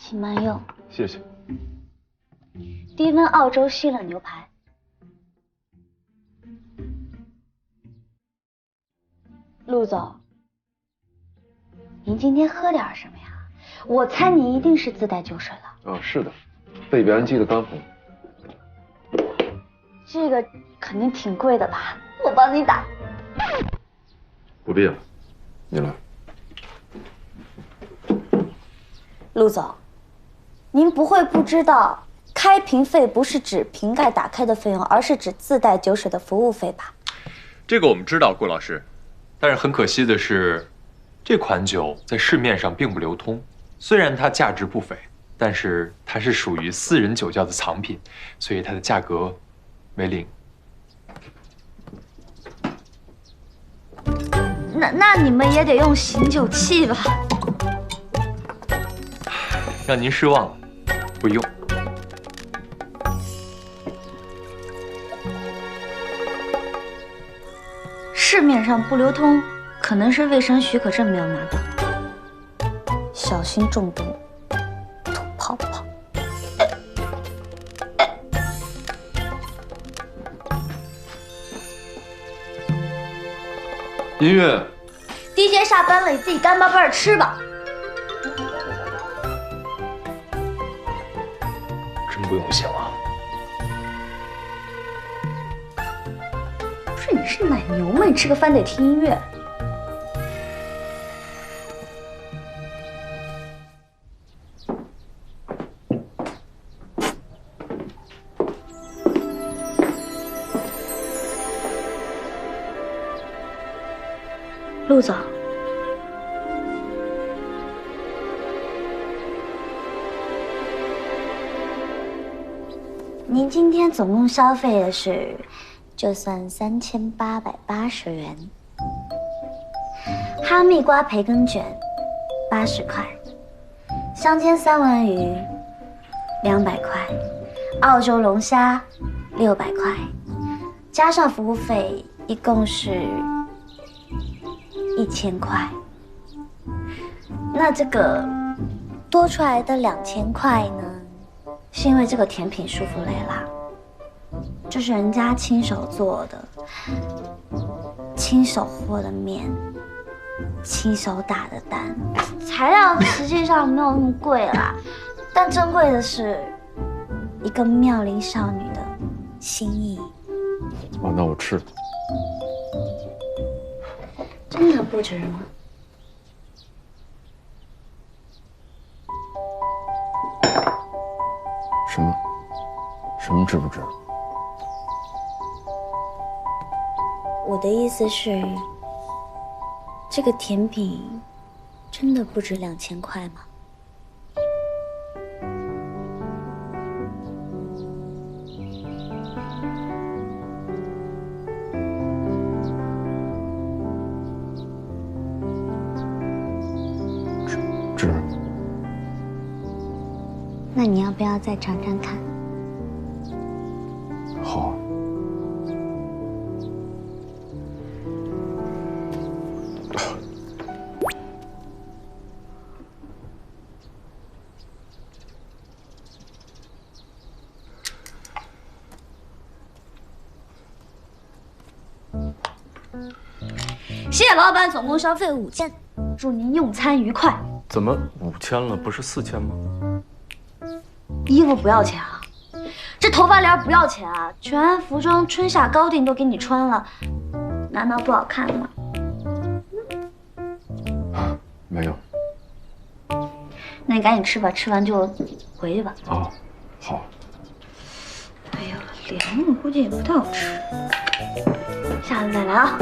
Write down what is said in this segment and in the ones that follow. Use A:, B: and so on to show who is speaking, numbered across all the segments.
A: 请慢用。
B: 谢谢。
A: 低温澳洲西冷牛排。陆总，您今天喝点什么呀？我猜您一定是自带酒水了。
B: 啊，是的，贝比安基的干红。
A: 这个肯定挺贵的吧？我帮你打。
B: 不必了，你来。
A: 陆总，您不会不知道，开瓶费不是指瓶盖打开的费用，而是指自带酒水的服务费吧？
C: 这个我们知道，顾老师。但是很可惜的是，这款酒在市面上并不流通。虽然它价值不菲，但是它是属于私人酒窖的藏品，所以它的价格为零。
A: 那你们也得用醒酒器吧？
C: 让您失望了，不用。
A: 市面上不流通，可能是卫生许可证没有拿到。小心中毒，吐泡泡。
B: 音乐。
A: DJ 下班了，你自己干巴巴的吃吧。
C: 真不用谢了。
A: 不是你是奶牛吗？你吃个饭得听音乐。陆总，您今天总共消费的是，就算3880元。哈密瓜培根卷80块，香煎三文鱼200块，澳洲龙虾600块，加上服务费一共是1000块。那这个多出来的2000块呢？是因为这个甜品舒芙蕾啦，这是人家亲手做的，亲手和的面，亲手打的蛋，材料实际上没有那么贵啦，但珍贵的是一个妙龄少女的心意。
B: 啊，那我吃。
A: 真的不值吗？
B: 什么值不值？
A: 我的意思是，这个甜品真的不值2000块吗？
B: 值。
A: 那你要不要再尝尝看？
B: 好。
A: 谢谢老板，总共消费5000，祝您用餐愉快。
D: 怎么5000了？不是4000吗？
A: 衣服不要钱啊，这头发帘不要钱啊，全服装春夏高定都给你穿了，难道不好看吗？
B: 没有。
A: 那你赶紧吃吧，吃完就回去吧。
B: 哦，好。
A: 哎呀，凉了估计也不太好吃，下次再来啊。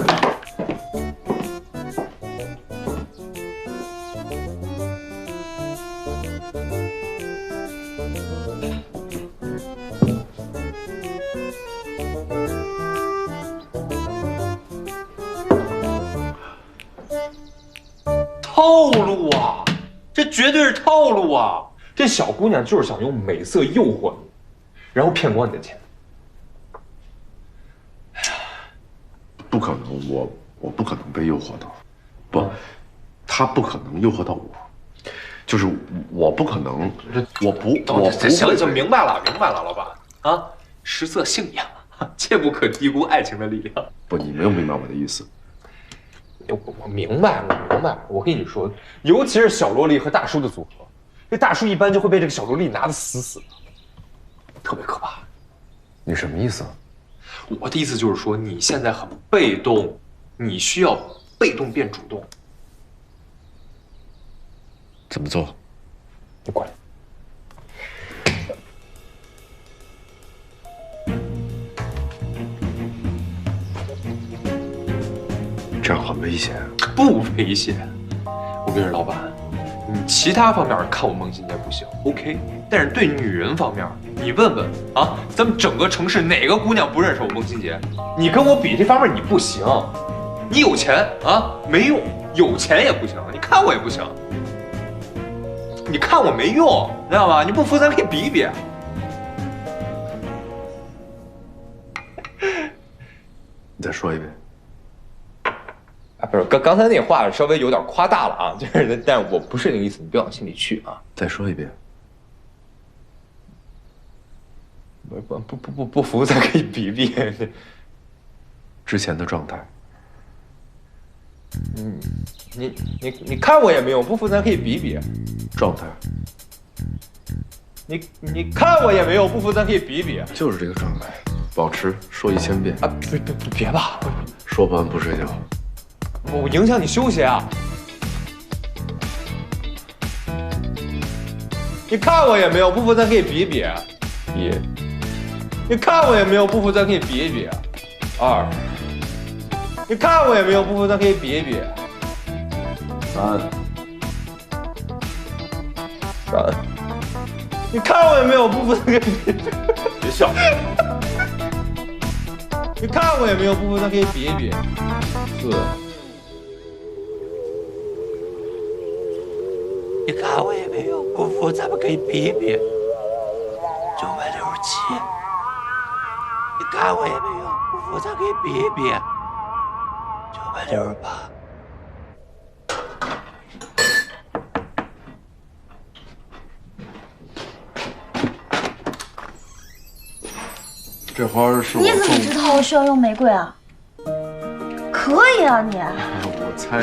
C: 套路啊，这绝对是套路啊！这小姑娘就是想用美色诱惑你，然后骗光你的钱。
B: 不可能，我不可能被诱惑到，不，他不可能诱惑到我。就是我不可能，我不
C: 行了，就明白了，老板啊，食色性也，切不可低估爱情的力量。
B: 不，你没有明白我的意思。
C: 我明白。我跟你说，尤其是小萝莉和大叔的组合，这大叔一般就会被这个小萝莉拿得死死的，特别可怕。
B: 你什么意思？
C: 我的意思就是说，你现在很被动，你需要被动变主动。
B: 怎么做？
C: 你过来。
B: 这样很危险。
C: 不危险。我跟你说，老板，你其他方面看我孟欣洁不行 ，OK， 但是对女人方面，你问问啊，咱们整个城市哪个姑娘不认识我孟欣洁？你跟我比这方面你不行，你有钱啊没用，有钱也不行，你看我也不行。你看我没用，知道吗？你不服咱可以比一比。
B: 你再说一遍。
C: 啊，不是，刚才那话稍微有点夸大了啊，就是，但我不是那个意思，你别往心里去啊。
B: 再说一遍。
C: 不服咱可以比比。
B: 之前的状态。
C: 你看我也没用，不服咱可以比比。
B: 状态。
C: 你看我也没用，不服咱可以比比。
B: 就是这个状态，保持，说1000遍。
C: 啊，别吧，
B: 说不完不睡觉。
C: 我影响你休息啊。你看我也没用，不服咱可以比比。1，你看我也没有，不服咱可以比一比。2，你看我也没有，不服咱可以比一比。3，你看我也没有，不服咱可以比一比。
B: 别笑。
C: 你看我也没有，不服咱可以比一比。4，
E: 你看我也没有，不服咱们可以比一比。967，你看我也没有，不服咱可以比一比。968。
B: 这花是我
A: 你怎么知道我需要用玫瑰啊？可以啊你。
B: 我猜